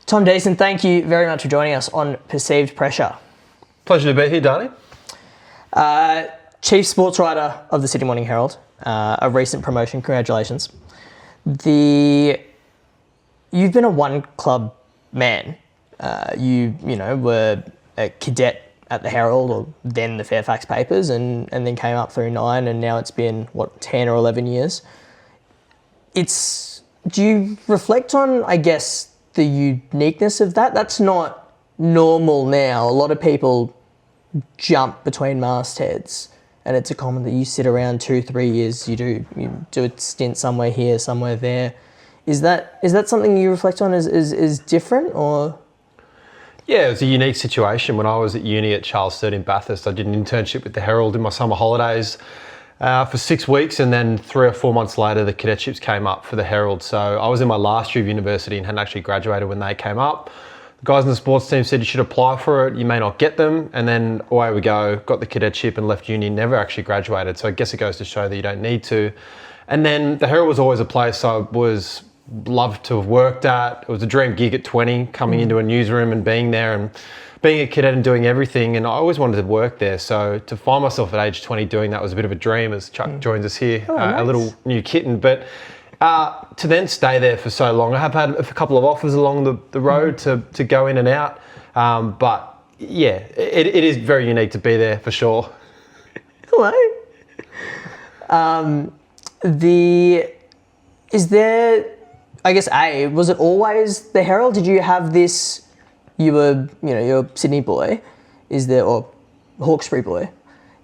Tom Deason, thank you very much for joining us on Perceived Pressure. Pleasure to be here, Daany. Chief sports writer of the Sydney Morning Herald, a recent promotion, congratulations. You've been a one-club man. You were a cadet at the Herald, or then the Fairfax papers, and then came up through 9, and now it's been, 10 or 11 years. Do you reflect on, I guess, the uniqueness of that? That's not normal now. A lot of people jump between mastheads, and it's a common that you sit around 2-3 years, you do a stint somewhere here, somewhere there. Is that something you reflect on as different, or...? Yeah, it was a unique situation. When I was at uni at Charles III in Bathurst, I did an internship with the Herald in my summer holidays for 6 weeks, and then 3 or 4 months later, the cadetships came up for the Herald. So I was in my last year of university and hadn't actually graduated when they came up. The guys in the sports team said you should apply for it, you may not get them, and then away we go, got the cadetship and left uni, never actually graduated. So I guess it goes to show that you don't need to. And then the Herald was always a place I was loved to have worked at. It was a dream gig at 20, coming into a newsroom and being there and being a cadet and doing everything, and I always wanted to work there. So to find myself at age 20 doing that was a bit of a dream, as Chuck joins us here, nice. A little new kitten. But to then stay there for so long, I have had a couple of offers along the road to go in and out. But yeah, it is very unique to be there for sure. Hello. Is there... I guess, was it always the Herald? Did you have this, you're a Sydney boy, or Hawkesbury boy?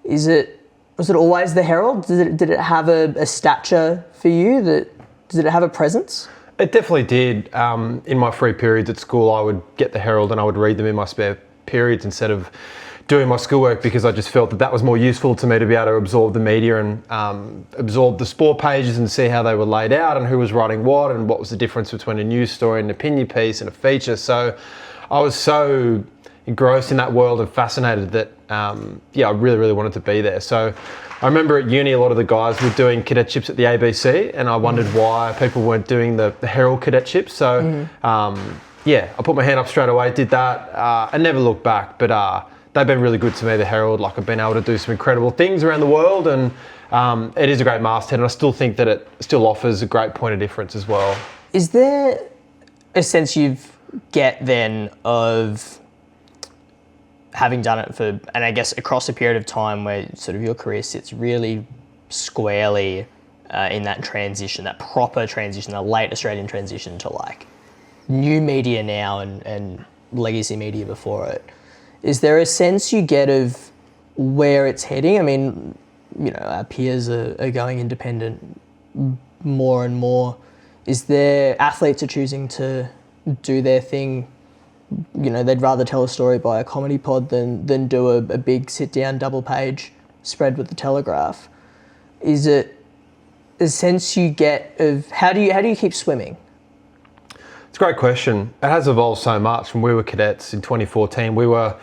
Was it always the Herald? Did it have a stature for you? Did it have a presence? It definitely did. In my free periods at school, I would get the Herald and I would read them in my spare periods instead of doing my schoolwork, because I just felt that was more useful to me to be able to absorb the media and absorb the sport pages and see how they were laid out and who was writing what and what was the difference between a news story and an opinion piece and a feature. So I was so engrossed in that world and fascinated that, I really, really wanted to be there. So I remember at uni, a lot of the guys were doing cadetships at the ABC, and I wondered why people weren't doing the Herald cadetships. So, I put my hand up straight away, did that, and never looked back. But they've been really good to me, the Herald. Like, I've been able to do some incredible things around the world, and it is a great masthead, and I still think that it still offers a great point of difference as well. Is there a sense you get then of having done it for, and I guess across a period of time where sort of your career sits really squarely in that transition, that proper transition, the late Australian transition to like new media now and legacy media before it, is there a sense you get of where it's heading? I mean, our peers are going independent more and more. Is there, athletes are choosing to do their thing, they'd rather tell a story by a comedy pod than do a big sit-down double-page spread with the Telegraph. Is it a sense you get of, how do you keep swimming? It's a great question. It has evolved so much. When we were cadets in 2014, we were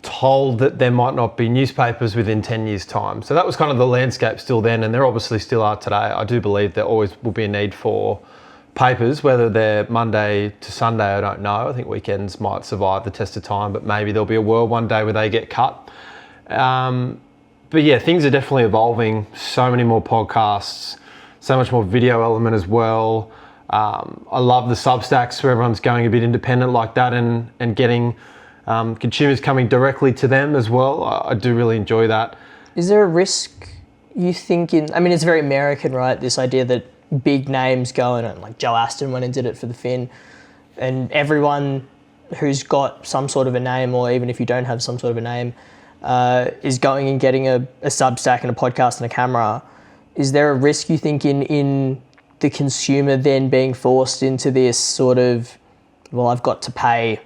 told that there might not be newspapers within 10 years' time. So that was kind of the landscape still then, and there obviously still are today. I do believe there always will be a need for papers, whether they're Monday to Sunday, I don't know. I think weekends might survive the test of time, but maybe there'll be a world one day where they get cut. But yeah, things are definitely evolving. So many more podcasts, so much more video element as well. I love the Substacks where everyone's going a bit independent like that and getting consumers coming directly to them as well. I do really enjoy that. Is there a risk you think it's very American, right? This idea that big names go and like Joe Aston went and did it for the Fin, and everyone who's got some sort of a name, or even if you don't have some sort of a name, is going and getting a Substack and a podcast and a camera. Is there a risk you think in the consumer then being forced into this sort of, well, I've got to pay,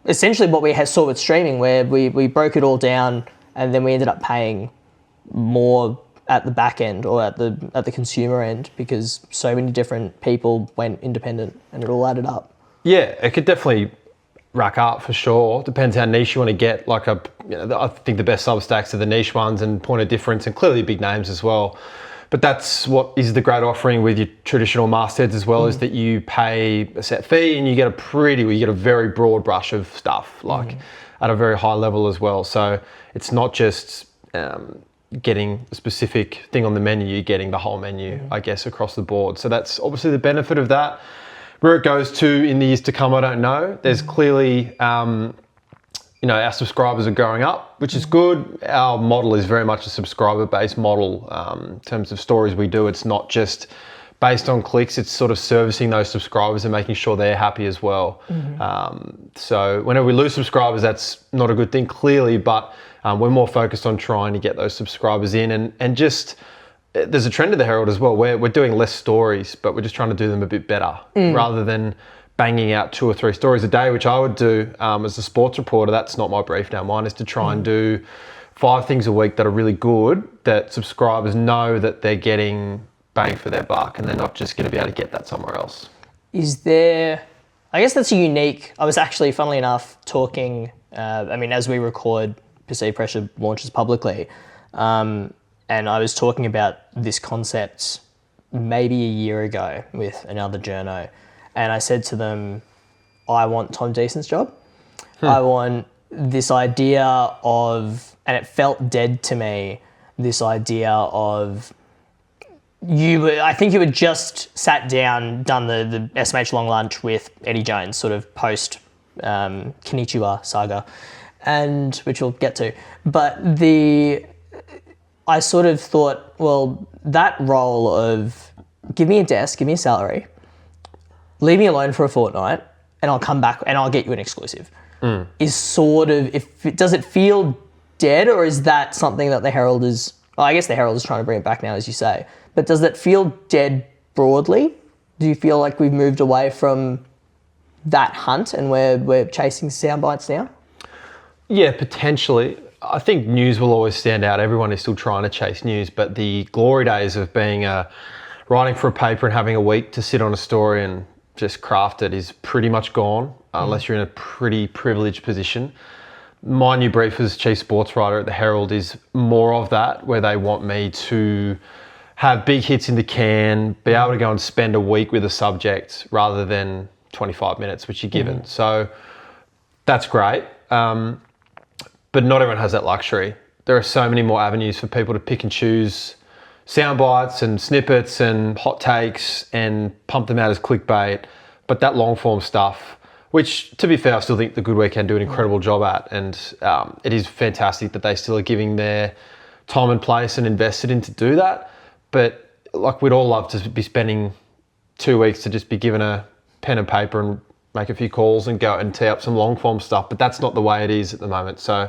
essentially what we saw with streaming, where we broke it all down and then we ended up paying more at the back end or at the consumer end because so many different people went independent and it all added up? Yeah, it could definitely rack up for sure. Depends how niche you want to get. I think the best Substacks are the niche ones and point of difference, and clearly big names as well. But that's what is the great offering with your traditional mastheads as well, is that you pay a set fee and you get a very broad brush of stuff, like at a very high level as well. So it's not just getting a specific thing on the menu, you're getting the whole menu, I guess, across the board. So that's obviously the benefit of that. Where it goes to in the years to come, I don't know. There's clearly, our subscribers are going up, which is good. Our model is very much a subscriber-based model in terms of stories we do. It's not just based on clicks. It's sort of servicing those subscribers and making sure they're happy as well. So whenever we lose subscribers, that's not a good thing, clearly, but we're more focused on trying to get those subscribers in and just... There's a trend of the Herald as well. We're doing less stories, but we're just trying to do them a bit better rather than banging out 2 or 3 stories a day, which I would do as a sports reporter. That's not my brief now. Mine is to try and do 5 things a week that are really good, that subscribers know that they're getting bang for their buck and they're not just going to be able to get that somewhere else. Is there... I guess that's a unique... I was actually, funnily enough, talking... as we record, Perceived Pressure launches publicly, and I was talking about this concept maybe a year ago with another journo, and I said to them, I want Tom Decent's job. I want this idea of, and it felt dead to me, this idea of I think you had just sat down, done the SMH long lunch with Eddie Jones, sort of post Konnichiwa saga, and which we'll get to. But I sort of thought, well, that role of give me a desk, give me a salary, leave me alone for a fortnight, and I'll come back and I'll get you an exclusive, is sort of, does it feel dead, or is that something that the Herald is, well, I guess the Herald is trying to bring it back now, as you say, but does that feel dead broadly? Do you feel like we've moved away from that hunt and we're chasing sound bites now? Yeah, potentially. I think news will always stand out. Everyone is still trying to chase news, but the glory days of being writing for a paper and having a week to sit on a story and just craft it is pretty much gone, unless you're in a pretty privileged position. My new brief as chief sports writer at the Herald is more of that, where they want me to have big hits in the can, be able to go and spend a week with a subject rather than 25 minutes, which you're given. So that's great. But not everyone has that luxury. There are so many more avenues for people to pick and choose sound bites and snippets and hot takes and pump them out as clickbait. But that long form stuff, which to be fair, I still think The Good Week can do an incredible job at. And it is fantastic that they still are giving their time and place and invested in to do that. But like, we'd all love to be spending 2 weeks to just be given a pen and paper and make a few calls and go and tee up some long form stuff, but that's not the way it is at the moment. So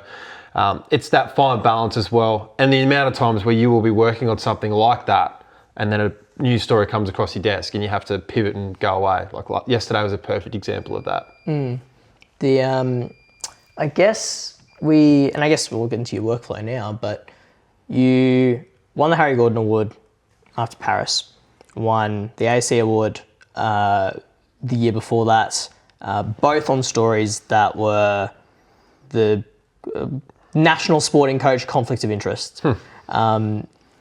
it's that fine balance as well. And the amount of times where you will be working on something like that and then a news story comes across your desk and you have to pivot and go away. Like yesterday was a perfect example of that. I guess we'll get into your workflow now, but you won the Harry Gordon Award after Paris, won the AC Award the year before that, both on stories that were the National Sporting Coach conflict of interest.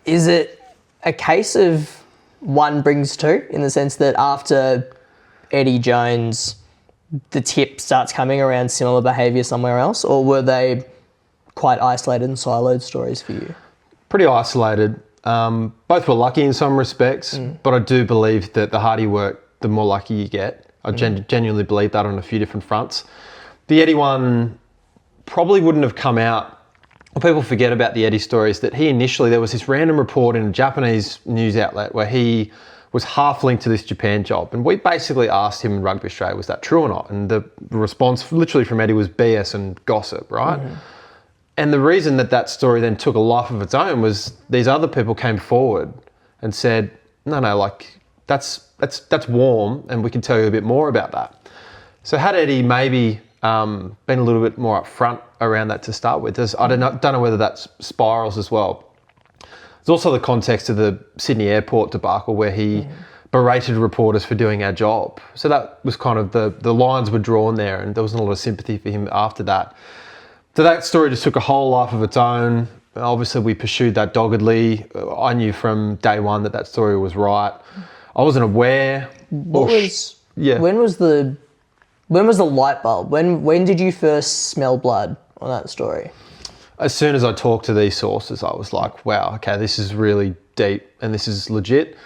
Is it a case of one brings two, in the sense that after Eddie Jones, the tip starts coming around similar behaviour somewhere else, or were they quite isolated and siloed stories for you? Pretty isolated. Both were lucky in some respects, but I do believe that the harder you work, the more lucky you get. I genuinely believe that on a few different fronts. The Eddie one probably wouldn't have come out. People forget about the Eddie stories, that he initially, there was this random report in a Japanese news outlet where he was half linked to this Japan job. And we basically asked him in Rugby Australia, was that true or not? And the response literally from Eddie was BS and gossip, right? And the reason that story then took a life of its own was these other people came forward and said, no, like that's warm and we can tell you a bit more about that. So had Eddie maybe been a little bit more upfront around that to start with, I don't know whether that spirals as well. There's also the context of the Sydney airport debacle where he berated reporters for doing our job. So that was kind of the lines were drawn there, and there wasn't a lot of sympathy for him after that. So that story just took a whole life of its own. Obviously, we pursued that doggedly. I knew from day one that story was right. I wasn't aware. When was the light bulb? When did you first smell blood on that story? As soon as I talked to these sources, I was like, wow, okay, this is really deep and this is legit.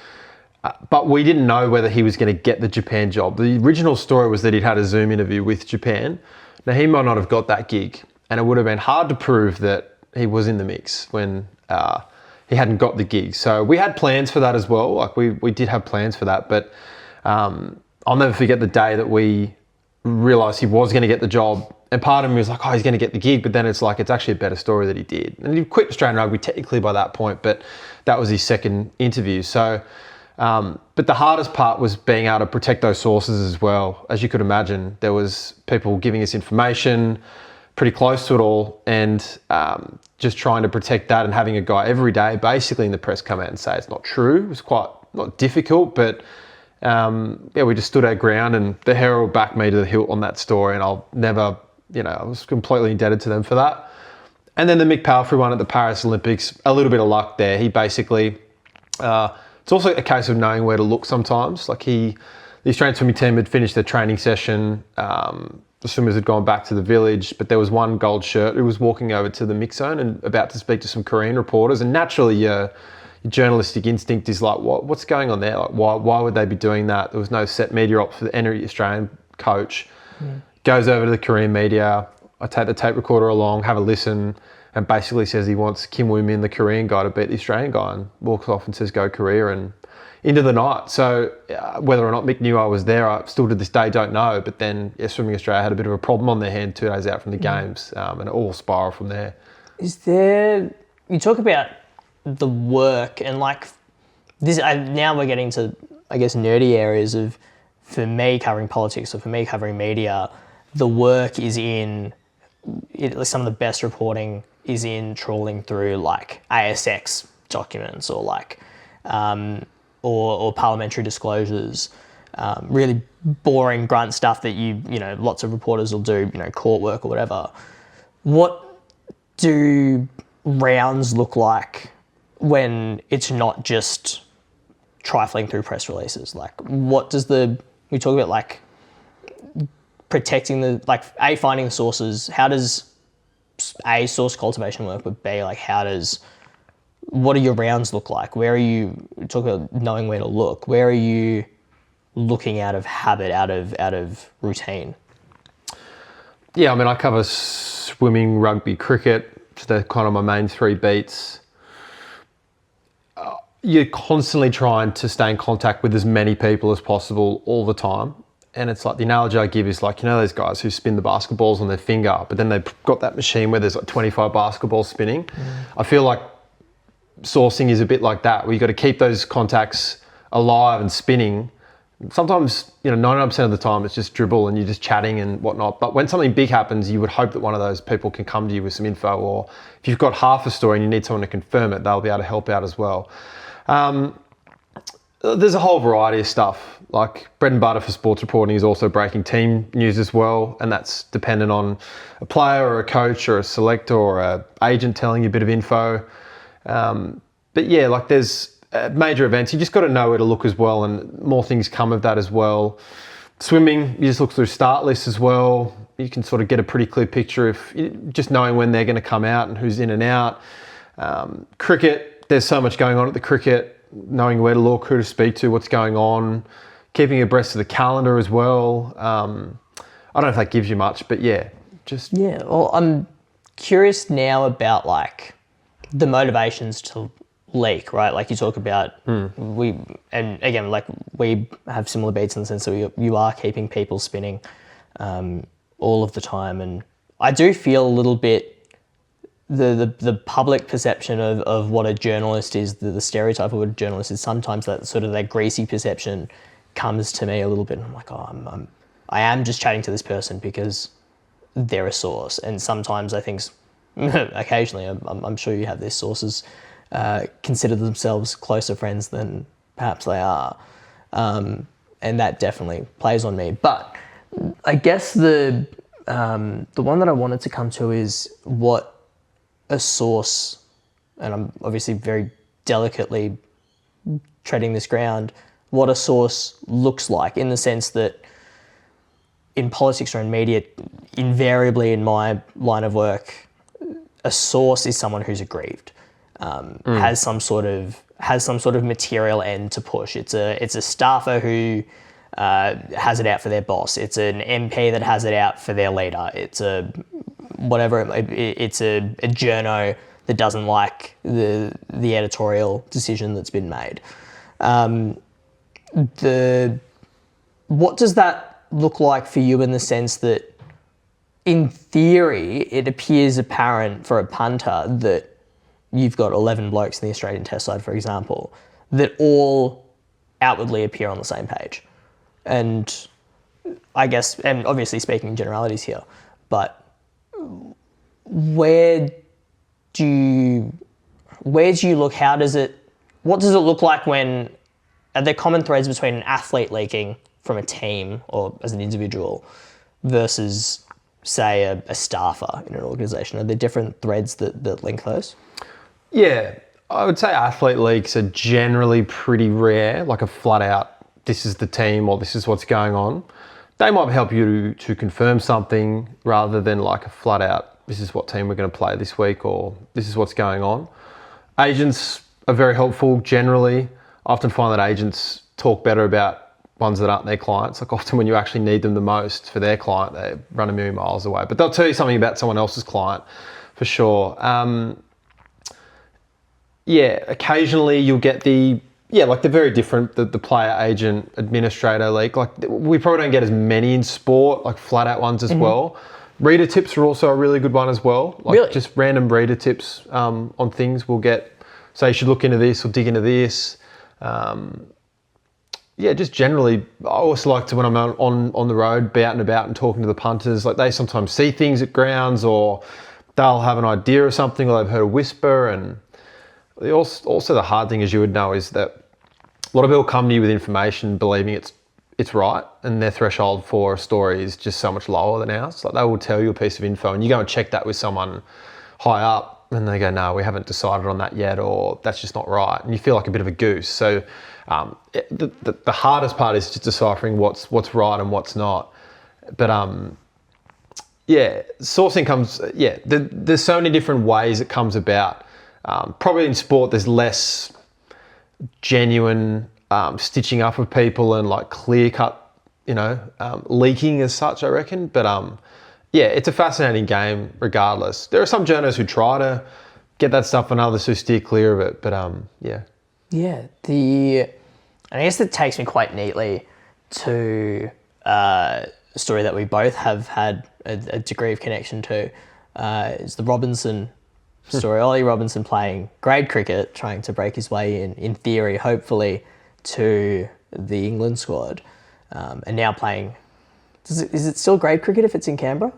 But we didn't know whether he was going to get the Japan job. The original story was that he'd had a Zoom interview with Japan. Now, he might not have got that gig, and it would have been hard to prove that he was in the mix when he hadn't got the gig. So we had plans for that as well. Like we did have plans for that, but I'll never forget the day that we realised he was going to get the job. And part of me was like, oh, he's going to get the gig. But then it's like, it's actually a better story that he did. And he quit Australian rugby technically by that point, but that was his second interview. So, but the hardest part was being able to protect those sources as well. As you could imagine, there was people giving us information pretty close to it all, and just trying to protect that, and having a guy every day basically in the press come out and say it's not true. It was quite not difficult, but we just stood our ground, and the Herald backed me to the hilt on that story, and I'll never, I was completely indebted to them for that. And then the Mick Palfrey one at the Paris Olympics, a little bit of luck there. He basically, it's also a case of knowing where to look sometimes. Like the Australian swimming team had finished their training session. The swimmers had gone back to the village, but there was one gold shirt who was walking over to the mix zone and about to speak to some Korean reporters. And naturally, your journalistic instinct is like, what's going on there? Like, why would they be doing that? There was no set media ops for any Australian coach. Goes over to the Korean media. I take the tape recorder along, have a listen, and basically says he wants Kim Woo-min, the Korean guy, to beat the Australian guy, and walks off and says, go Korea, and into the night. So whether or not Mick knew I was there, I still to this day don't know. But then Swimming Australia had a bit of a problem on their hand 2 days out from the games, and it all spiraled from there. You talk about the work and like this, now we're getting to, I guess, nerdy areas of, for me covering politics or for me covering media, the work is in, some of the best reporting is in trawling through like ASX documents or like, or parliamentary disclosures, really boring grunt stuff that lots of reporters will do, court work or whatever. What do rounds look like when it's not just trifling through press releases? Like, what does we talk about like protecting finding the sources. How does A, source cultivation work, but B, like what do your rounds look like? Where are you, talk about knowing where to look, where are you looking out of habit, out of routine? Yeah, I mean, I cover swimming, rugby, cricket. So they're kind of my main 3 beats. You're constantly trying to stay in contact with as many people as possible all the time. And it's like, the analogy I give is like, those guys who spin the basketballs on their finger, but then they've got that machine where there's like 25 basketballs spinning. I feel like sourcing is a bit like that, where you've got to keep those contacts alive and spinning. Sometimes, 99% of the time it's just dribble and you're just chatting and whatnot. But when something big happens, you would hope that one of those people can come to you with some info, or if you've got half a story and you need someone to confirm it, they'll be able to help out as well. There's a whole variety of stuff. Like, bread and butter for sports reporting is also breaking team news as well, and that's dependent on a player or a coach or a selector or an agent telling you a bit of info. But yeah, like there's major events, you just got to know where to look as well, and more things come of that as well. Swimming, you just look through start lists as well. You can sort of get a pretty clear picture if just knowing when they're going to come out and who's in and out. Cricket, there's so much going on at the cricket, knowing where to look, who to speak to, what's going on, keeping abreast of the calendar as well. I don't know if that gives you much, but yeah, just... Yeah, well, I'm curious now about like the motivations to leak, right? Like you talk about, we have similar beats in the sense that you are keeping people spinning all of the time. And I do feel a little bit the public perception of what a journalist is, the stereotype of what a journalist is, sometimes that sort of that greasy perception comes to me a little bit. I'm like, I am just chatting to this person because they're a source. And sometimes I think, occasionally, I'm sure you have these sources consider themselves closer friends than perhaps they are. And that definitely plays on me. But I guess the one that I wanted to come to is what a source and I'm obviously very delicately treading this ground, what a source looks like, in the sense that in politics or in media, invariably in my line of work, a source is someone who's aggrieved, has some sort of material end to push. It's a staffer who has it out for their boss. It's an MP that has it out for their leader. It's a it's a journo that doesn't like the editorial decision that's been made. What does that look like for you, in the sense that, in theory, it appears apparent for a punter that you've got 11 blokes in the Australian Test side, for example, that all outwardly appear on the same page. And I guess, and obviously speaking in generalities here, but where do you look? What does it look like when, are there common threads between an athlete leaking from a team or as an individual versus, say, a staffer in an organisation? Are there different threads that link those? Yeah, I would say athlete leaks are generally pretty rare, like a flat out, this is the team or this is what's going on. They might help you to confirm something rather than like a flat out, this is what team we're going to play this week or this is what's going on. Agents are very helpful generally. I often find that agents talk better about ones that aren't their clients. Like often when you actually need them the most for their client, they run a million miles away. But they'll tell you something about someone else's client for sure. Occasionally you'll get the very different, the player, agent, administrator leak. Like we probably don't get as many in sport, like flat out ones as well. Reader tips are also a really good one as well. Like really? Just random reader tips on things we'll get. Say you should look into this or dig into this. Just generally, I also like to, when I'm on the road, be out and about and talking to the punters, like they sometimes see things at grounds or they'll have an idea of something or they've heard a whisper. And also the hard thing, as you would know, is that a lot of people come to you with information believing it's right, and their threshold for a story is just so much lower than ours. Like they will tell you a piece of info and you go and check that with someone high up and they go, no, we haven't decided on that yet, or that's just not right. And you feel like a bit of a goose. So the hardest part is just deciphering what's right and what's not. But sourcing comes, there's so many different ways it comes about. Probably in sport, there's less genuine stitching up of people and like clear cut, leaking as such, I reckon. But it's a fascinating game regardless. There are some journalists who try to get that stuff and others who steer clear of it. But and I guess that takes me quite neatly to a story that we both have had a degree of connection to. Is the Robinson story. Ollie Robinson playing grade cricket, trying to break his way in theory, hopefully, to the England squad, and now playing. Is it still grade cricket if it's in Canberra?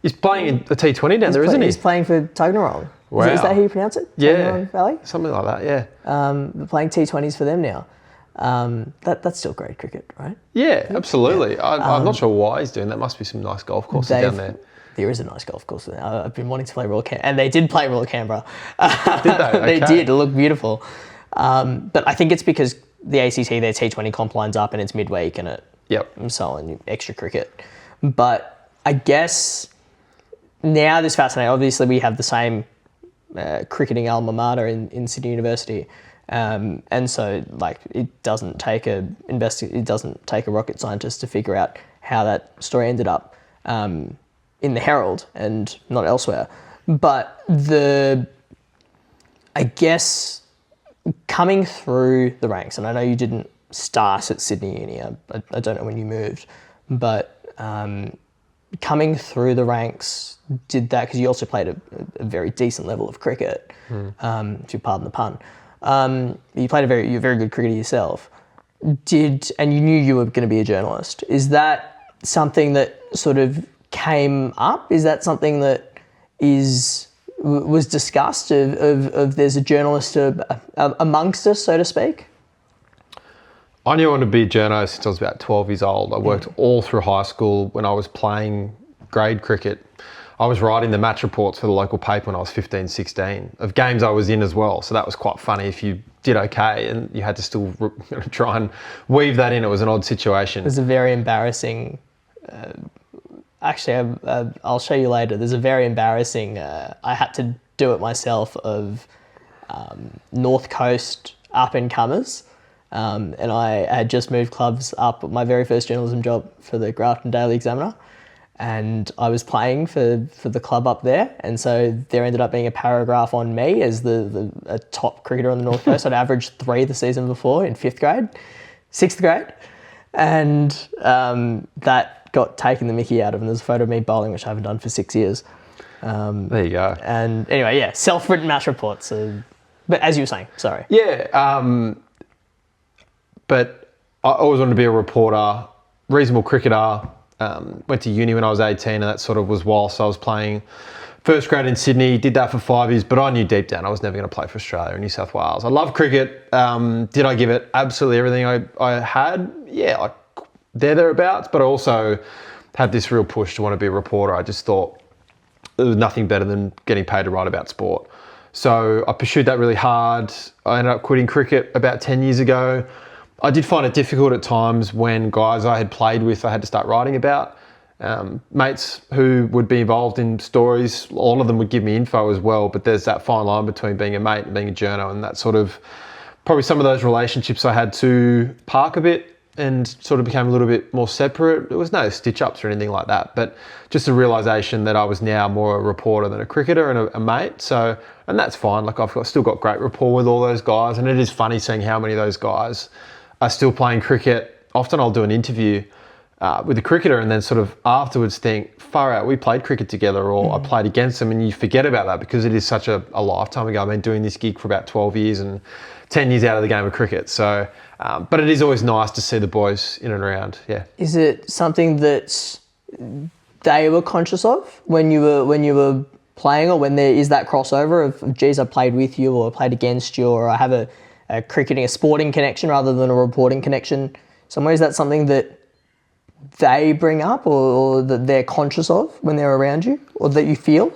He's playing in the T20 down there, isn't he? He's playing for Tuggeranong. Wow. Is that how you pronounce it? Yeah. Tuggeranong Valley? Something like that, yeah. They're playing T20s for them now. That's still grade cricket, right? Yeah, absolutely. Yeah. I'm not sure why he's doing that. Must be some nice golf courses down there. There is a nice golf course there. I've been wanting to play Royal Canberra, and they did play Royal Canberra. Did they? Okay. They did. It looked beautiful. But I think it's because the ACT, their T20 comp lines up and it's midweek and and so on, extra cricket. But I guess now this fascinating. Obviously, we have the same cricketing alma mater in Sydney University, and so like it doesn't take a rocket scientist to figure out how that story ended up in the Herald and not elsewhere. But I guess coming through the ranks, and I know you didn't start at Sydney Uni, I don't know when you moved, but coming through the ranks, did that, because you also played a very decent level of cricket, if you pardon the pun. You played you're a very good cricketer yourself. And you knew you were going to be a journalist. Is that something that sort of came up? Is that something that was discussed of there's a journalist amongst us, so to speak? I knew I wanted to be a journalist since I was about 12 years old. I worked all through high school when I was playing grade cricket. I was writing the match reports for the local paper when I was 15, 16 of games I was in as well. So that was quite funny if you did okay and you had to still try and weave that in. It was an odd situation. There's a very embarrassing, actually, I'll show you later. There's a very embarrassing, I had to do it myself, of North Coast up-and-comers. And I had just moved clubs up, my very first journalism job for the Grafton Daily Examiner. And I was playing for the club up there. And so there ended up being a paragraph on me as a top cricketer on the North Coast. I'd averaged 3 the season before in 6th grade. And that got taken the mickey out of. And there's a photo of me bowling, which I haven't done for 6 years. There you go. And anyway, yeah, self-written match reports. But as you were saying, sorry. Yeah, but I always wanted to be a reporter, reasonable cricketer. Went to uni when I was 18, and that sort of was whilst I was playing first grade in Sydney. Did that for 5 years, but I knew deep down I was never going to play for Australia or New South Wales. I love cricket. Did I give it absolutely everything I had? Yeah, like thereabouts, but I also had this real push to want to be a reporter. I just thought there was nothing better than getting paid to write about sport. So I pursued that really hard. I ended up quitting cricket about 10 years ago. I did find it difficult at times when guys I had played with I had to start writing about. Mates who would be involved in stories, all of them would give me info as well, but there's that fine line between being a mate and being a journo, and that sort of, probably some of those relationships I had to park a bit and sort of became a little bit more separate. There was no stitch-ups or anything like that, but just a realisation that I was now more a reporter than a cricketer and a mate. So, and that's fine. Like still got great rapport with all those guys, and it is funny seeing how many of those guys are still playing cricket. Often I'll do an interview with a cricketer and then sort of afterwards think, far out, we played cricket together, or I played against them, and you forget about that because it is such a lifetime ago. I've been doing this gig for about 12 years and 10 years out of the game of cricket. So, but it is always nice to see the boys in and around, yeah. Is it something that they were conscious of when you were playing, or when there is that crossover of, geez, I played with you or I played against you, or I have a cricketing, a sporting connection rather than a reporting connection somewhere? Is that something that they bring up or that they're conscious of when they're around you, or that you feel?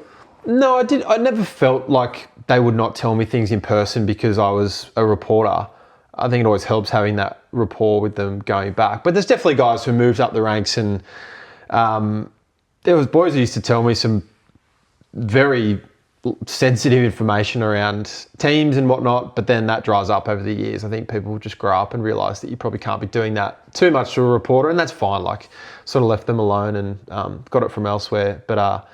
No, I never felt like they would not tell me things in person because I was a reporter. I think it always helps having that rapport with them going back. But there's definitely guys who moved up the ranks, and there was boys who used to tell me some very sensitive information around teams and whatnot, but then that dries up over the years. I think people just grow up and realise that you probably can't be doing that too much to a reporter, and that's fine. Like, sort of left them alone and got it from elsewhere. But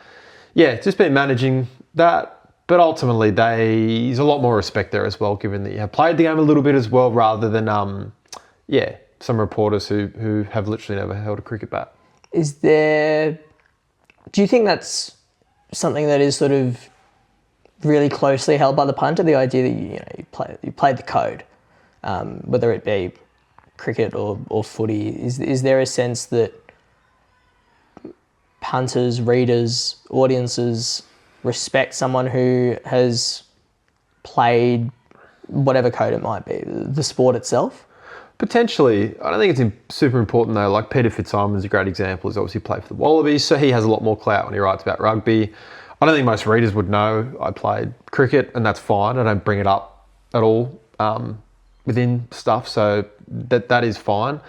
yeah, just been managing that. But ultimately, there's a lot more respect there as well, given that you have played the game a little bit as well, rather than some reporters who have literally never held a cricket bat. Do you think that's something that is sort of really closely held by the punter, the idea that you played the code, whether it be cricket or footy? Is there a sense that punters, readers, audiences respect someone who has played whatever code it might be, the sport itself? Potentially. I don't think it's super important though. Like Peter Fitzsimon's a great example. He's obviously played for the Wallabies, so he has a lot more clout when he writes about rugby. I don't think most readers would know I played cricket, and that's fine. I don't bring it up at all within stuff, so that is fine.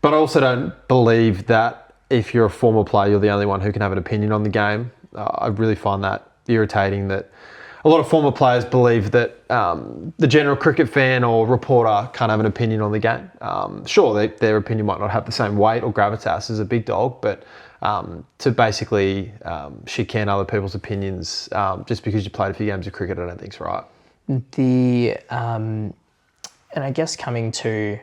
But I also don't believe that if you're a former player, you're the only one who can have an opinion on the game. I really find that irritating that a lot of former players believe that the general cricket fan or reporter can't have an opinion on the game. Sure, their opinion might not have the same weight or gravitas as a big dog, but to basically chicane other people's opinions just because you played a few games of cricket, I don't think's right. And I guess coming to,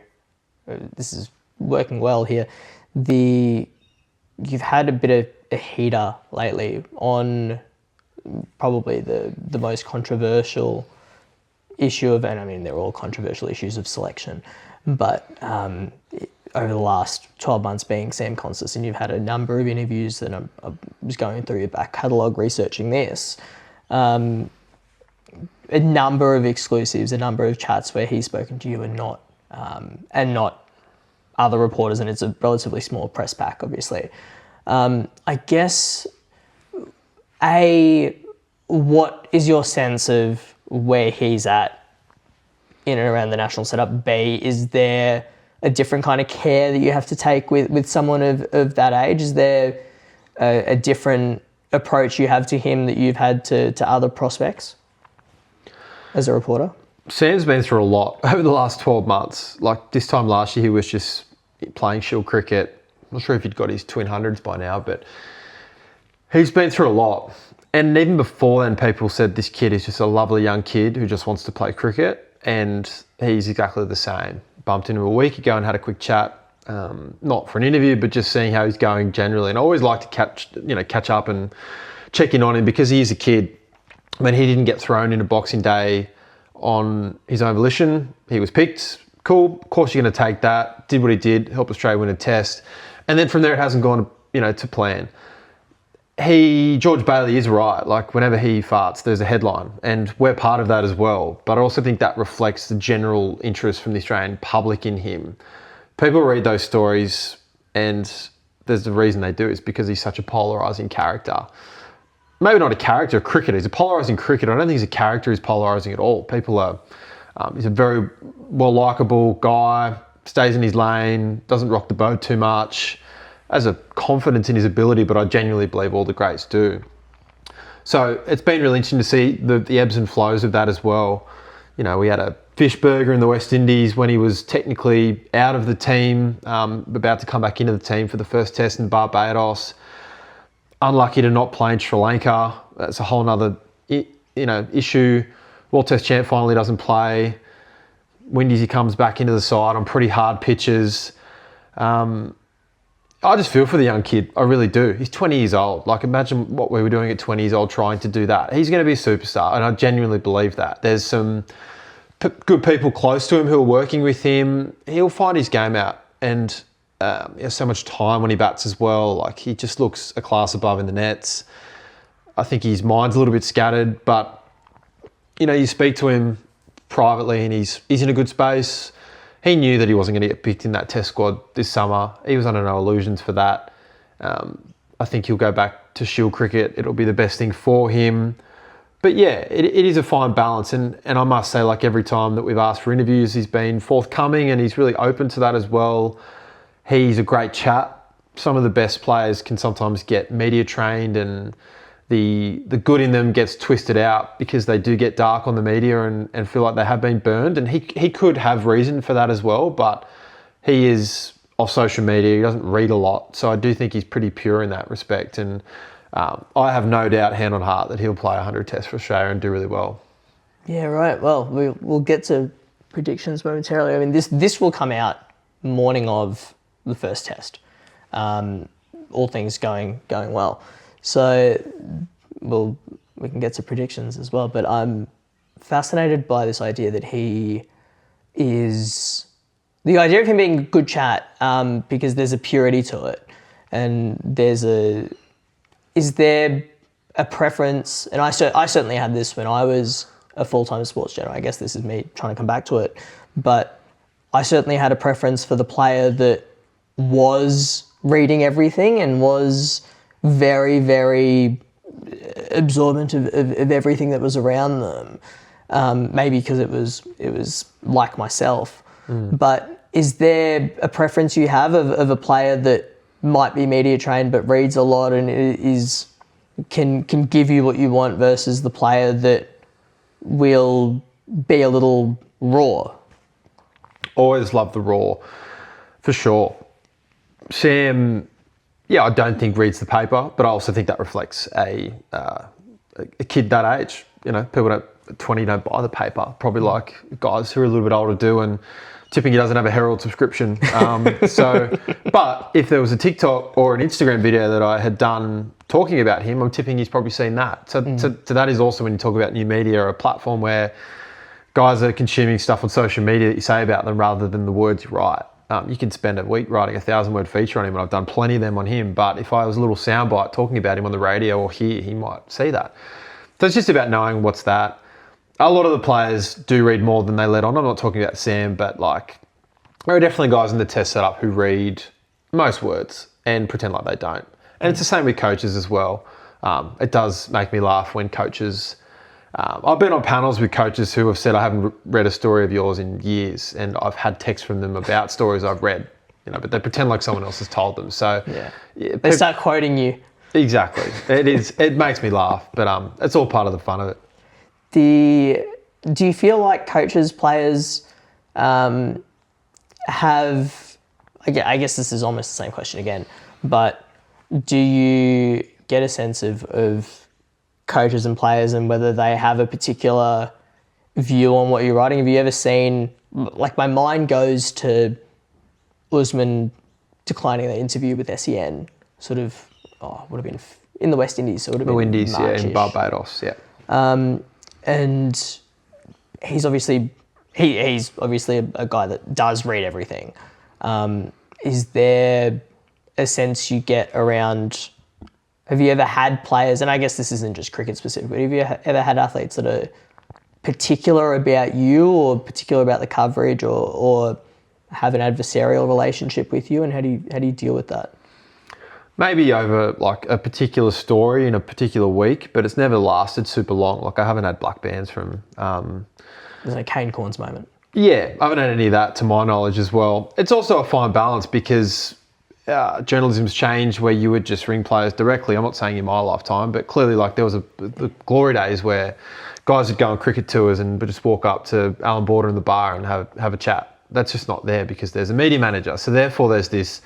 this is working well here, you've had a bit of a heater lately on probably the most controversial issue of, and I mean, they're all controversial issues of selection, but over the last 12 months being Sam Constas, and you've had a number of interviews that I was going through your back catalogue researching this, a number of exclusives, a number of chats where he's spoken to you and not other reporters, and it's a relatively small press pack, obviously. I guess what is your sense of where he's at in and around the national setup? B, is there a different kind of care that you have to take with someone of that age? Is there a different approach you have to him that you've had to other prospects as a reporter? Sam's been through a lot over the last 12 months. Like this time last year, he was just playing shield cricket. I'm not sure if he'd got his twin hundreds by now, but he's been through a lot. And even before then, people said this kid is just a lovely young kid who just wants to play cricket, and he's exactly the same. Bumped into him a week ago and had a quick chat, not for an interview, but just seeing how he's going generally. And I always like to catch up and check in on him because he is a kid. I mean, he didn't get thrown into Boxing Day on his own volition. He was picked. Cool. Of course, you're going to take that. Did what he did. Helped Australia win a test. And then from there, it hasn't gone, to plan. George Bailey is right. Like whenever he farts, there's a headline, and we're part of that as well. But I also think that reflects the general interest from the Australian public in him. People read those stories, and there's the reason they do. It's because he's such a polarising character. Maybe not a character, a cricketer. He's a polarising cricketer. I don't think he's a character who's polarising at all. People are. He's a very well likable guy. Stays in his lane. Doesn't rock the boat too much. Has a confidence in his ability, but I genuinely believe all the greats do. So it's been really interesting to see the ebbs and flows of that as well. We had a fish burger in the West Indies when he was technically out of the team, about to come back into the team for the first test in Barbados. Unlucky to not play in Sri Lanka. That's a whole nother issue. World Test champ finally doesn't play. Windies, he comes back into the side on pretty hard pitches. I just feel for the young kid. I really do. He's 20 years old. Like, imagine what we were doing at 20 years old trying to do that. He's going to be a superstar, and I genuinely believe that. There's some good people close to him who are working with him. He'll find his game out, and he has so much time when he bats as well. Like, he just looks a class above in the nets. I think his mind's a little bit scattered, but, you speak to him privately, and he's in a good space. He knew that he wasn't going to get picked in that test squad this summer. He was under no illusions for that. I think he'll go back to shield cricket. It'll be the best thing for him. But yeah, it is a fine balance. And I must say, like every time that we've asked for interviews, he's been forthcoming and he's really open to that as well. He's a great chat. Some of the best players can sometimes get media trained, and the good in them gets twisted out because they do get dark on the media and feel like they have been burned. And he could have reason for that as well, but he is off social media. He doesn't read a lot. So I do think he's pretty pure in that respect. And I have no doubt, hand on heart, that he'll play 100 tests for Australia and do really well. Yeah, right. Well, we'll get to predictions momentarily. I mean, this will come out morning of the first test. All things going well. So we can get to predictions as well, but I'm fascinated by this idea that the idea of him being a good chat, because there's a purity to it, and is there a preference? And I certainly had this when I was a full-time sports journalist. I guess this is me trying to come back to it, but I certainly had a preference for the player that was reading everything and was very, very absorbent of everything that was around them. Maybe because it was like myself. But is there a preference you have of a player that might be media trained but reads a lot and can give you what you want versus the player that will be a little raw? Always love the raw, for sure. Sam, yeah, I don't think reads the paper, but I also think that reflects a kid that age. People at 20 don't buy the paper. Probably like guys who are a little bit older do, and tipping he doesn't have a Herald subscription. But if there was a TikTok or an Instagram video that I had done talking about him, I'm tipping he's probably seen that. So that is also when you talk about new media or a platform where guys are consuming stuff on social media that you say about them rather than the words you write. You can spend a week writing a 1,000-word feature on him, and I've done plenty of them on him. But if I was a little soundbite talking about him on the radio or here, he might see that. So it's just about knowing what's that. A lot of the players do read more than they let on. I'm not talking about Sam, but there are definitely guys in the test setup who read most words and pretend like they don't. And it's the same with coaches as well. it does make me laugh when coaches. I've been on panels with coaches who have said, I haven't read a story of yours in years, and I've had texts from them about stories I've read, but they pretend like someone else has told them. So they start quoting you. Exactly. It makes me laugh, but it's all part of the fun of it. Do you feel like coaches, players have, I guess this is almost the same question again, but do you get a sense of coaches and players and whether they have a particular view on what you're writing? Have you ever seen, like my mind goes to Usman declining the interview with SEN, sort of, would have been in the West Indies, so it would have been Indies, March-ish. in Barbados, And he's obviously a guy that does read everything. Is there a sense you get around? Have you ever had players, and I guess this isn't just cricket specific, but have you ever had athletes that are particular about you or particular about the coverage or have an adversarial relationship with you, and how do you deal with that? Maybe over like a particular story in a particular week, but it's never lasted super long. Like I haven't had black bands from... There's a Kane Corns moment. Yeah, I haven't had any of that to my knowledge as well. It's also a fine balance because journalism's changed where you would just ring players directly. I'm not saying in my lifetime, but clearly like there was the glory days where guys would go on cricket tours and would just walk up to Alan Border in the bar and have a chat. That's just not there because there's a media manager. So therefore there's this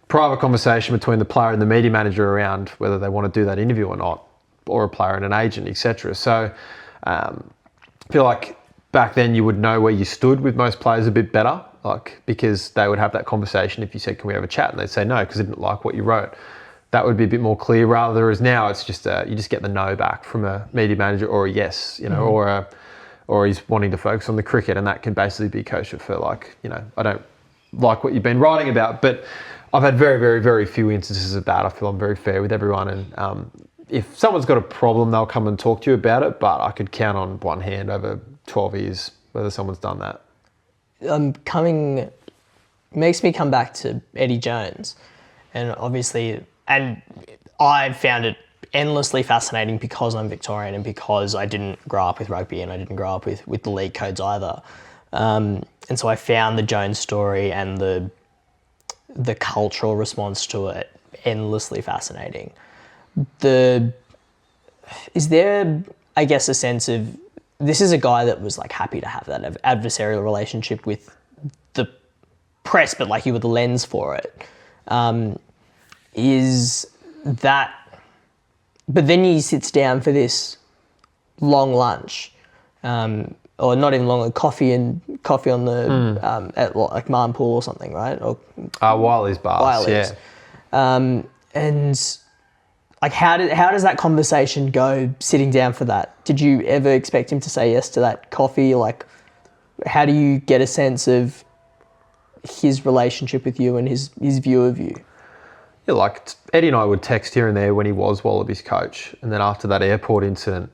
private conversation between the player and the media manager around whether they want to do that interview or not, or a player and an agent, etc. So I feel like back then you would know where you stood with most players a bit better, like because they would have that conversation if you said, can we have a chat? And they'd say no, because they didn't like what you wrote. That would be a bit more clear, rather as now it's just you just get the no back from a media manager or a yes, or he's wanting to focus on the cricket, and that can basically be kosher for like, I don't like what you've been writing about, but I've had very, very, very few instances of that. I feel I'm very fair with everyone, and if someone's got a problem, they'll come and talk to you about it, but I could count on one hand over 12 years whether someone's done that. Makes me come back to Eddie Jones, and obviously, and I found it endlessly fascinating because I'm Victorian and because I didn't grow up with rugby and I didn't grow up with the league codes either. And so I found the Jones story and the cultural response to it endlessly fascinating. Is there, I guess, a sense of, this is a guy that was like happy to have that adversarial relationship with the press, but like you were the lens for it. Is that, but then he sits down for this long lunch, or not even long, coffee on the at like Marnpool or something, right? Or Wiley's bars, yeah. And like, how does that conversation go? Sitting down for that, did you ever expect him to say yes to that coffee? Like, how do you get a sense of his relationship with you and his view of you? Yeah, like Eddie and I would text here and there when he was Wallabies coach, and then after that airport incident,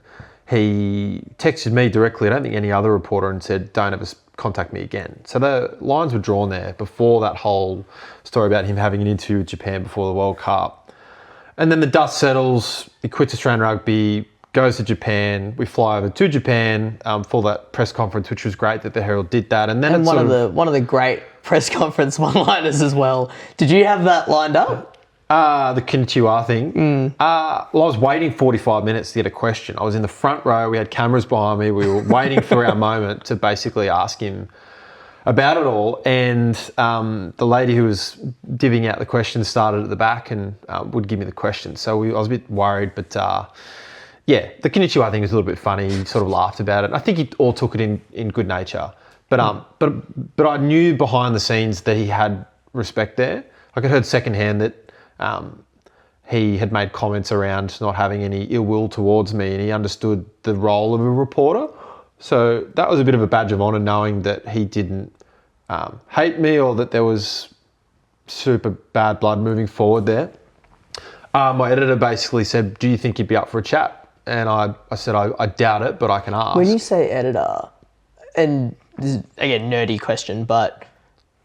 he texted me directly, I don't think any other reporter, and said, don't ever contact me again. So the lines were drawn there before that whole story about him having an interview with Japan before the World Cup. And then the dust settles, he quits Australian rugby, goes to Japan, we fly over to Japan for that press conference, which was great that the Herald did that. And then one of the great press conference one-liners as well. Did you have that lined up? The Konnichiwa thing. I was waiting 45 minutes to get a question. I was in the front row. We had cameras behind me. We were waiting for our moment to basically ask him about it all. And the lady who was divvying out the questions started at the back and would give me the questions. So I was a bit worried, but yeah, the Konnichiwa thing was a little bit funny. He sort of laughed about it. I think he all took it in good nature. But I knew behind the scenes that he had respect there. Like I heard secondhand that he had made comments around not having any ill will towards me, and he understood the role of a reporter. So that was a bit of a badge of honour, knowing that he didn't hate me or that there was super bad blood moving forward there. My editor basically said, do you think you'd be up for a chat? And I said, I doubt it, but I can ask. When you say editor, and this is, again, nerdy question, but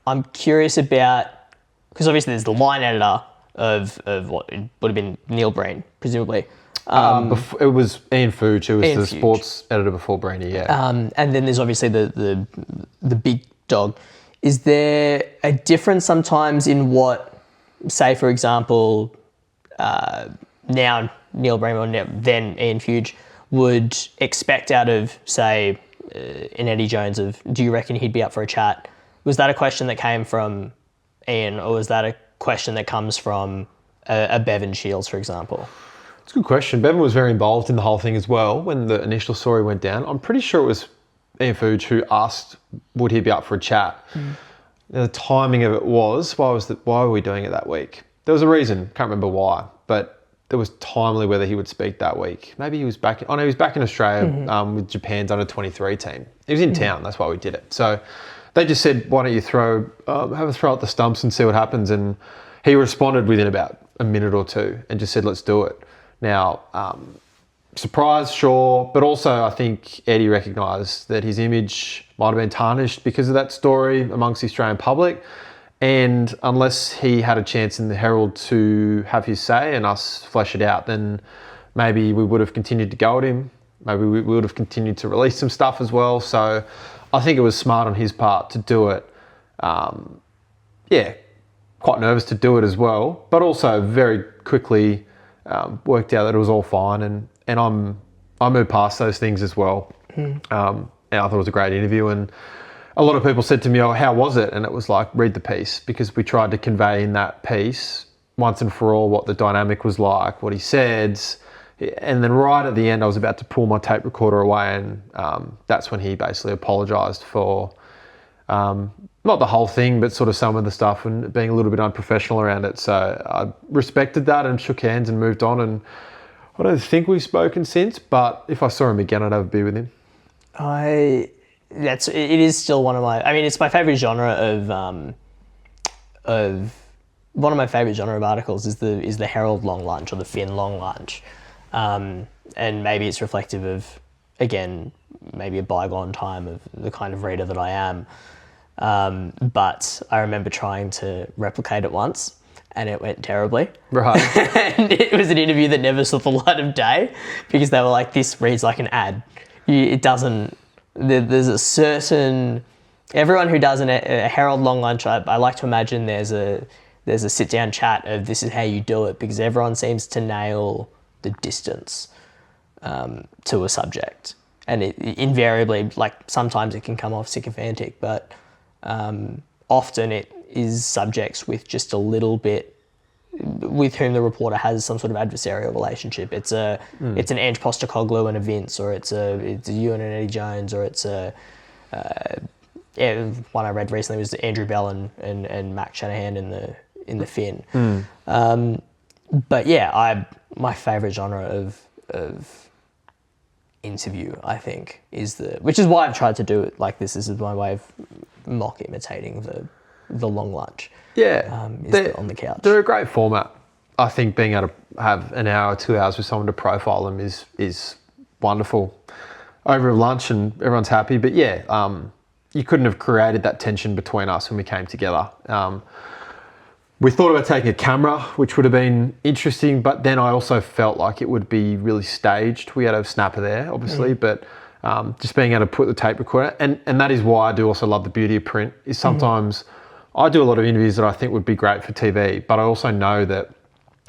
I'm curious about, because obviously there's the line editor of what it would have been Neil Breen, presumably. It was Ian Fuge, who was Ian the Fuge. sports editor before Breeny, yeah. And then there's obviously the big dog. Is there a difference sometimes in what, say, for example, now Neil Breen or then Ian Fuge would expect out of, say, an Eddie Jones of, do you reckon he'd be up for a chat? Was that a question that came from Ian, or was that a question that comes from a Bevan Shields, for example? It's a good question. Bevan was very involved in the whole thing as well when the initial story went down. I'm pretty sure it was Ian Fuge who asked, would he be up for a chat? The timing of it was, why were we doing it that week? There was a reason, can't remember why, but there was timely whether he would speak that week. Maybe he was back, he was back in Australia with Japan's under-23 team. He was in town, that's why we did it. So they just said, why don't you have a throw at the stumps and see what happens? And he responded within about a minute or two and just said, let's do it. Now, surprised, sure, but also I think Eddie recognised that his image might have been tarnished because of that story amongst the Australian public. And unless he had a chance in the Herald to have his say and us flesh it out, then maybe we would have continued to go at him. Maybe we would have continued to release some stuff as well. So I think it was smart on his part to do it. Quite nervous to do it as well, but also very quickly worked out that it was all fine. And I moved past those things as well. And I thought it was a great interview. And a lot of people said to me, oh, how was it? And it was like, read the piece, because we tried to convey in that piece once and for all what the dynamic was like, what he said. And then right at the end, I was about to pull my tape recorder away, and that's when he basically apologised for not the whole thing, but sort of some of the stuff and being a little bit unprofessional around it. So I respected that and shook hands and moved on. And I don't think we've spoken since, but if I saw him again, I'd have a beer with him. It is still one of my, I mean, it's my favourite genre of one of my favourite genre of articles is the Herald long lunch or the Finn long lunch. And maybe it's reflective of, again, maybe a bygone time of the kind of reader that I am. But I remember trying to replicate it once and it went terribly. Right. And it was an interview that never saw the light of day because they were like, this reads like an ad. It doesn't, there's a certain, everyone who does a Herald long lunch, I like to imagine there's a sit down chat of this is how you do it, because everyone seems to nail the distance to a subject. And it invariably, like sometimes it can come off sycophantic, but often it is subjects with just a little bit, with whom the reporter has some sort of adversarial relationship. It's an Ange Postecoglou and a Vince, or it's a you and an Eddie Jones, or it's one I read recently was Andrew Bell and Mac Shanahan in the Finn. But yeah, my favourite genre of interview, I think, which is why I've tried to do it like this. This is my way of mock imitating the long lunch. Yeah, on the couch. They're a great format. I think being able to have an hour, 2 hours with someone to profile them is wonderful. Over lunch and everyone's happy. But yeah, you couldn't have created that tension between us when we came together. We thought about taking a camera, which would have been interesting, but then I also felt like it would be really staged. We had a snapper there, obviously, but just being able to put the tape recorder, and that is why I do also love the beauty of print, is sometimes I do a lot of interviews that I think would be great for TV, but I also know that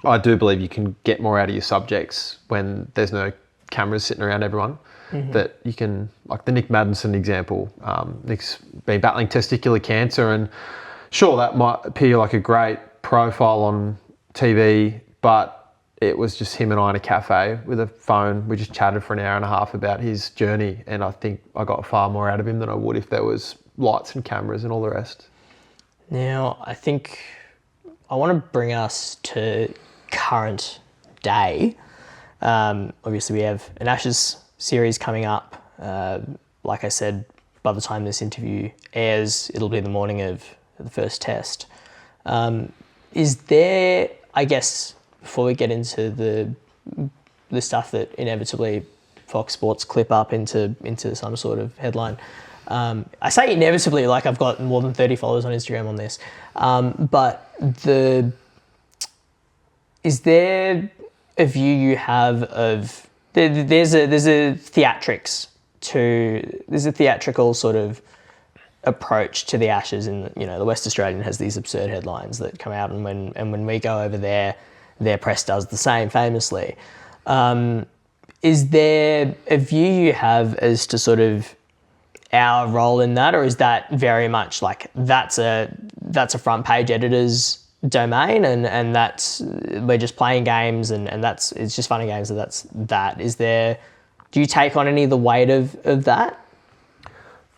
I do believe you can get more out of your subjects when there's no cameras sitting around everyone. That you can, like the Nick Maddinson example, Nick's been battling testicular cancer, and sure, that might appear like a great profile on TV, but it was just him and I in a cafe with a phone. We just chatted for an hour and a half about his journey, and I think I got far more out of him than I would if there was lights and cameras and all the rest. Now, I think I want to bring us to current day. Obviously, we have an Ashes series coming up. Like I said, by the time this interview airs, it'll be the morning of the first test. Is there, I guess, before we get into the stuff that inevitably Fox Sports clip up into some sort of headline, I say inevitably, like I've got more than 30 followers on Instagram on this, but Is there a view you have of there's a theatrical sort of approach to the Ashes, and the West Australian has these absurd headlines that come out, and when we go over there, their press does the same famously. Is there a view you have as to sort of our role in that, or is that very much like that's a front page editor's domain, and that's we're just playing games, and it's just fun and games, and that's that? Do you take on any of the weight of that?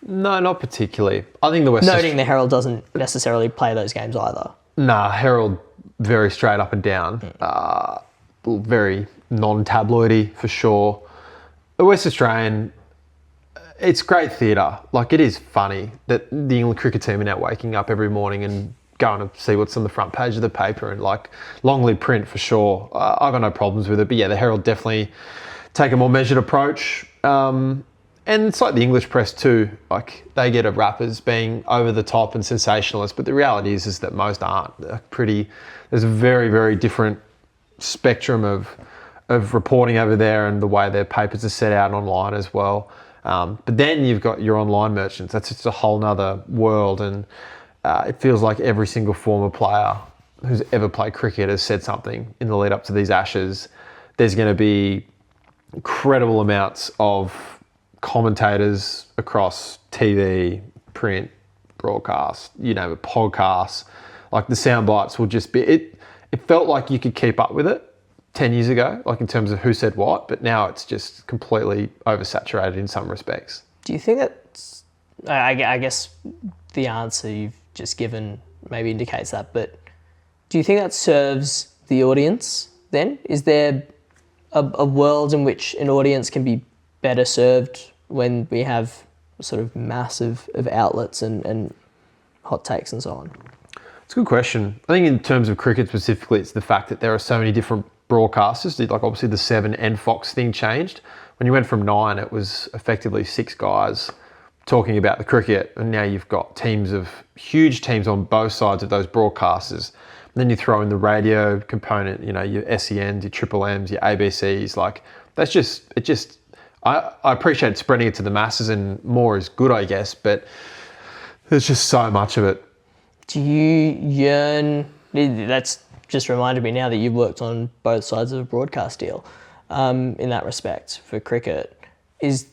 No, not particularly. I think the West Noting the Herald doesn't necessarily play those games either. Nah, Herald very straight up and down. Very non-tabloidy for sure. The West Australian, it's great theatre. Like, it is funny that the England cricket team are now waking up every morning and going to see what's on the front page of the paper, and like long-lead print for sure. I've got no problems with it, but yeah, the Herald definitely take a more measured approach. And it's like the English press too. Like, they get a rap as being over the top and sensationalist, but the reality is that most aren't. There's a very, very different spectrum of reporting over there, and the way their papers are set out online as well. But then you've got your online merchants. That's just a whole nother world, and it feels like every single former player who's ever played cricket has said something in the lead up to these Ashes. There's going to be incredible amounts of commentators across TV, print, broadcast, podcasts. Like, the sound bites will just be... It felt like you could keep up with it 10 years ago, like in terms of who said what, but now it's just completely oversaturated in some respects. Do you think that's... I guess the answer you've just given maybe indicates that, but do you think that serves the audience then? Is there a world in which an audience can be better served when we have sort of massive of outlets and hot takes and so on? It's a good question. I think in terms of cricket specifically, it's the fact that there are so many different broadcasters. Like, obviously the 7 and Fox thing changed. When you went from 9, it was effectively 6 guys talking about the cricket, and now you've got huge teams on both sides of those broadcasters. And then you throw in the radio component, your SENs, your Triple M's, your ABCs. Like, I appreciate spreading it to the masses, and more is good, I guess, but there's just so much of it. Do you yearn... That's just reminded me now that you've worked on both sides of a broadcast deal in that respect for cricket. Is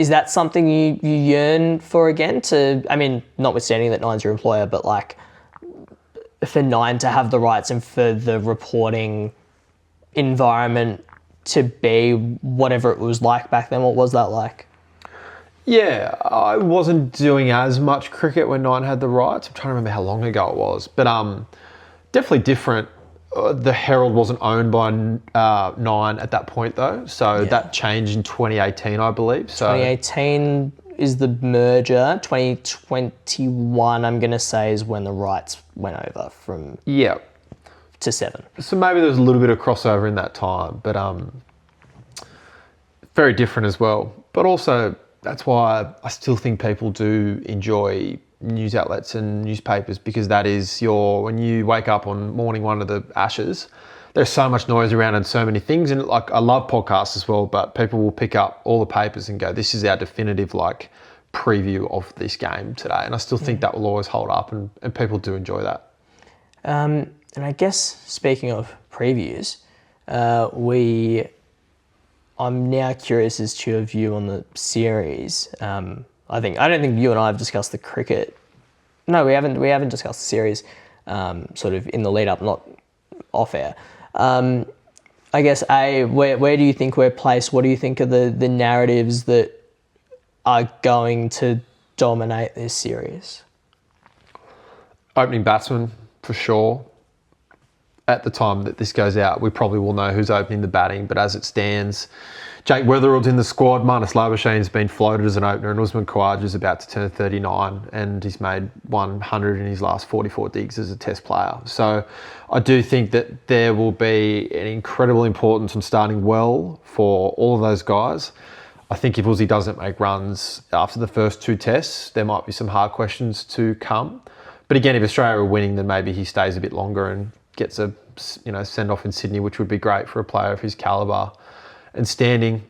that something you yearn for again? Notwithstanding that Nine's your employer, but like for Nine to have the rights and for the reporting environment to be whatever it was like back then. What was that like? Yeah, I wasn't doing as much cricket when Nine had the rights. I'm trying to remember how long ago it was, but definitely different. The Herald wasn't owned by Nine at that point though, so that changed in 2018, I believe. So 2018 is the merger. 2021, I'm going to say, is when the rights went over from to 7. So maybe there was a little bit of crossover in that time, but very different as well. But also, that's why I still think people do enjoy news outlets and newspapers, because that is when you wake up on morning one of the Ashes, there's so much noise around and so many things. And like, I love podcasts as well, but people will pick up all the papers and go, this is our definitive like preview of this game today. And I still think that will always hold up, and people do enjoy that. And I guess speaking of previews, I'm now curious as to your view on the series. I don't think you and I have discussed the cricket. No, we haven't discussed the series sort of in the lead up, not off air. I guess where do you think we're placed? What do you think are the narratives that are going to dominate this series? Opening batsman for sure. At the time that this goes out, we probably will know who's opening the batting, but as it stands, Jake Weatherald's in the squad, Marnus Labuschagne's been floated as an opener, and Usman Khawaja's about to turn 39, and he's made 100 in his last 44 digs as a test player. So I do think that there will be an incredible importance on starting well for all of those guys. I think if Uzi doesn't make runs after the first 2 tests, there might be some hard questions to come. But again, if Australia are winning, then maybe he stays a bit longer and gets a send off in Sydney, which would be great for a player of his calibre and standing.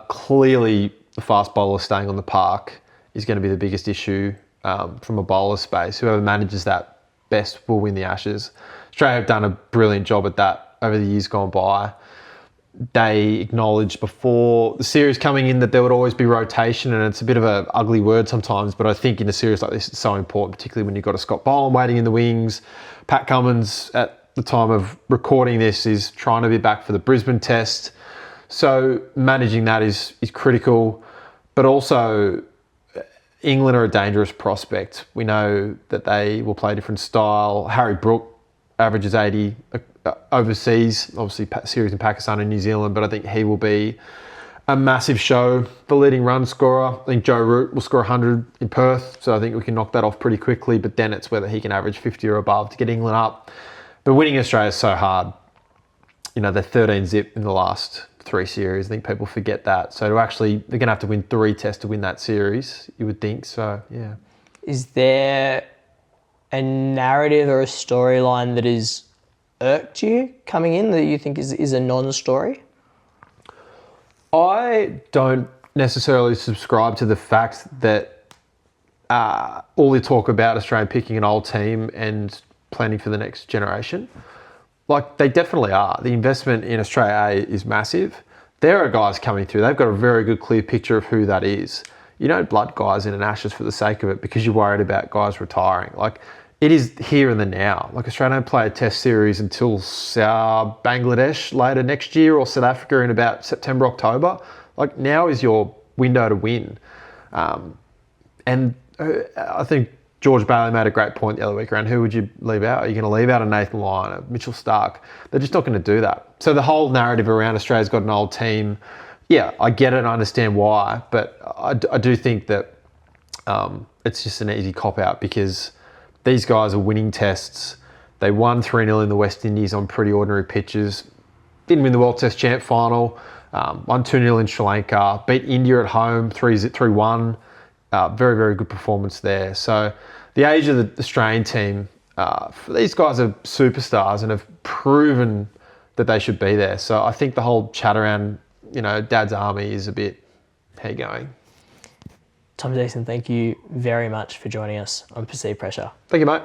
Clearly, the fast bowler staying on the park is going to be the biggest issue from a bowler space. Whoever manages that best will win the Ashes. Australia have done a brilliant job at that over the years gone by. They acknowledged before the series coming in that there would always be rotation, and it's a bit of an ugly word sometimes, but I think in a series like this it's so important, particularly when you've got a Scott Boland waiting in the wings. Pat Cummins, at the time of recording this, is trying to be back for the Brisbane Test. So managing that is critical, but also England are a dangerous prospect. We know that they will play a different style. Harry Brook averages 80 overseas, obviously series in Pakistan and New Zealand, but I think he will be a massive show. The leading run scorer, I think Joe Root will score 100 in Perth, so I think we can knock that off pretty quickly, but then it's whether he can average 50 or above to get England up. But winning Australia is so hard. They're 13 zip in the last 3 series. I think people forget that. So they're going to have to win 3 tests to win that series, you would think. So, yeah. Is there a narrative or a storyline that has irked you coming in that you think is a non-story? I don't necessarily subscribe to the fact that all the talk about Australia picking an old team and planning for the next generation. Like, they definitely are. The investment in Australia A is massive. There are guys coming through. They've got a very good, clear picture of who that is. You don't blood guys in an Ashes for the sake of it because you're worried about guys retiring. Like, it is here and the now. Like, Australia don't play a test series until Bangladesh later next year or South Africa in about September, October. Like, now is your window to win. And I think George Bailey made a great point the other week around who would you leave out? Are you going to leave out a Nathan Lyon, a Mitchell Starc? They're just not going to do that. So the whole narrative around Australia's got an old team, yeah, I get it and I understand why, but I do think that it's just an easy cop-out because these guys are winning tests. They won 3-0 in the West Indies on pretty ordinary pitches. Didn't win the World Test Champ final. Won 2-0 in Sri Lanka. Beat India at home 3-1. Very, very good performance there. So the age of the Australian team, these guys are superstars and have proven that they should be there. So I think the whole chat around, Dad's Army is a bit, how you going? Tom Jason, thank you very much for joining us on Perceived Pressure. Thank you, mate.